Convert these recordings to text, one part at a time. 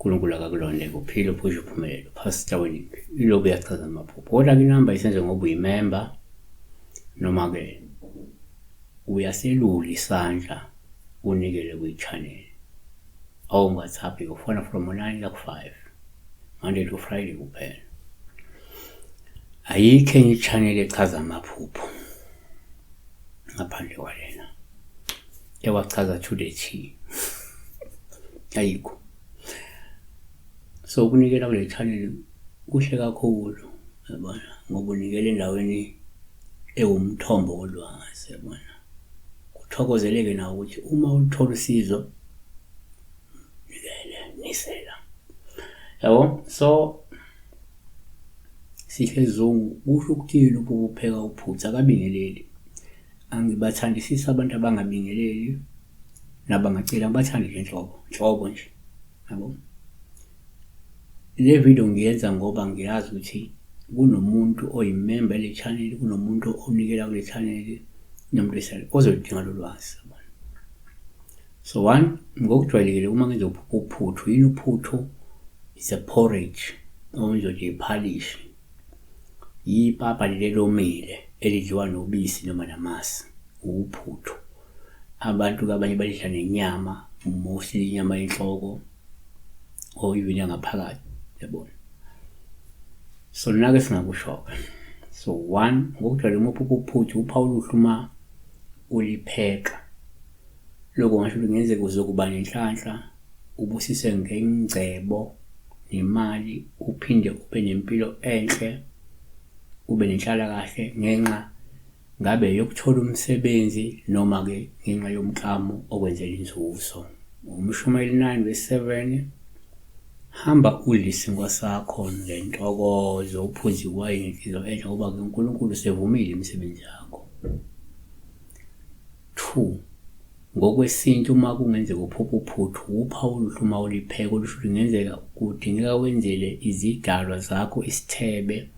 uNkulunkulu akakulondeke uphile uphushe uphumelele Pastor Winnie ilobo yachaza amaphupho kodwa-ke inamba isenze ngoba uyimemba noma-ke uyaselula isandla unikele kwi-channel awungathaphi ufona from 9 ku-5 Monday to Friday kuphela. Ayikho enye i-channel echaza amaphupho ngaphandle kwalena ewachaza to the T. Ayikho. So ukunikela kule channel kuhle kakhulu yabona ngoba unikele endaweni ewumthombo wolwazi yabona. Kuthokozeleke nawe ukuthi uma ulithola usizo nikele nisela. Yabo so sihlezungu kusho ukuthini ukupheka uphutha akabingeleli. Angibathandisisi abantu abangabingeleli nabangacela ngibathande nje nhlobo nje yabo. Le video ngiyenza ngoba ngiyazi ukuthi kunomuntu oyimember le channel kunomuntu onikela kule channel nomuntu ozolidinga lolwazi. So one ngokujwayelekile uma ngenza uphuthu yini uphuthu is a porridge onjoje iphalishi yipapa lelomile elidliwa nobisi noma namasi uphuthu. Abantu abanye balidla nenyama mostly inyama yenhloko or even yangaphakathi yabona. So nake singakushoka. So one ngokujwayele uma uphuthu uPaul uhluma ulipheka lokho ngisho kungenzeka uzokuba nenhlanhla ubusise ngengcebo nemali uphinde ube nempilo enhle ube nenhlala kahle ngenxa ngabe yokuthola umsebenzi noma ke ngenxa yomklamo okwenzela inzuzo. Umshumayeli 9:7 hamba ulisinkwa sakho ngentokozo uphuze iwayini inhliziyo enhle ngoba uNkulunkulu sevumile imisebenzi yakho. 2 ngokwesintu uma kungenzeka uphuphuphuthu uPaul uhluma ulipheka olusho kungenzeka kudingeka wenzele izidalwa zakho isithebe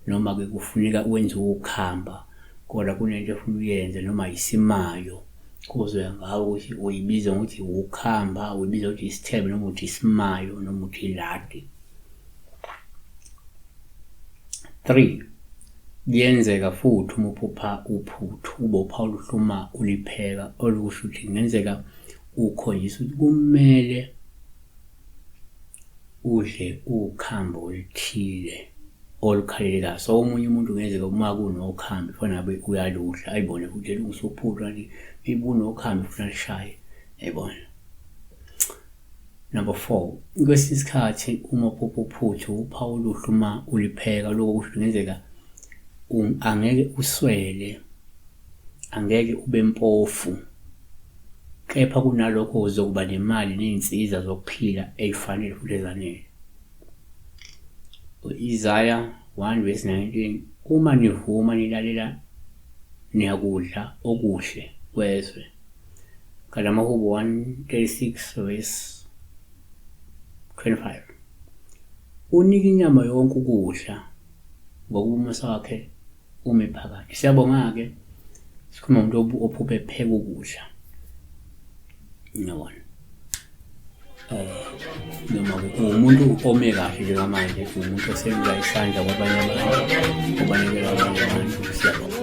noma ke kufuneka wenze ukhamba kodwa kunento efuna uyenze noma isimayo kuzoya ngawo ukuthi uyibiza ngokuthi ukhamba uyibiza ukuthi isithebe noma uthi isimayo noma uthi iladi. 3 yenzeka futhi uma uphupha uphuthu ube uPaul uhluma ulipheka olusho ukuthi kungenzeka ukhonjiswa ukuthi kumele udle ukhambo oluthile olukhalelekayo. So omunye umuntu kungenzeka uma kunokhambi fana nabe uyaludla ayibone futhi usuphutha nje ibunokhambi futhi alishaye ayibona. Number 4 kwesinye isikhathi uma uphuphuphuthu uPaul uhluma ulipheka lokho kusho kungenzeka angeke uswele angeke ube mpofu kepha kunalokho uzokuba nemali nezinsiza zokuphila ezifanele futhi ezanele. Isaiah 1:19 uma nivuma nilalela niyakudla okuhle kwezwe. Kalamahubo 1:36:25 unika inyama yonke ukudla ngokubusa wakhe ume phakathi. Siyabonga-ke sikhuluma umuntu ophupha epheka ukudla ngiyabona noma umuntu ome kahle njengamanje umuntu osenza isandla kwabanye abantu obanikela abanye abantu. Siyabonga.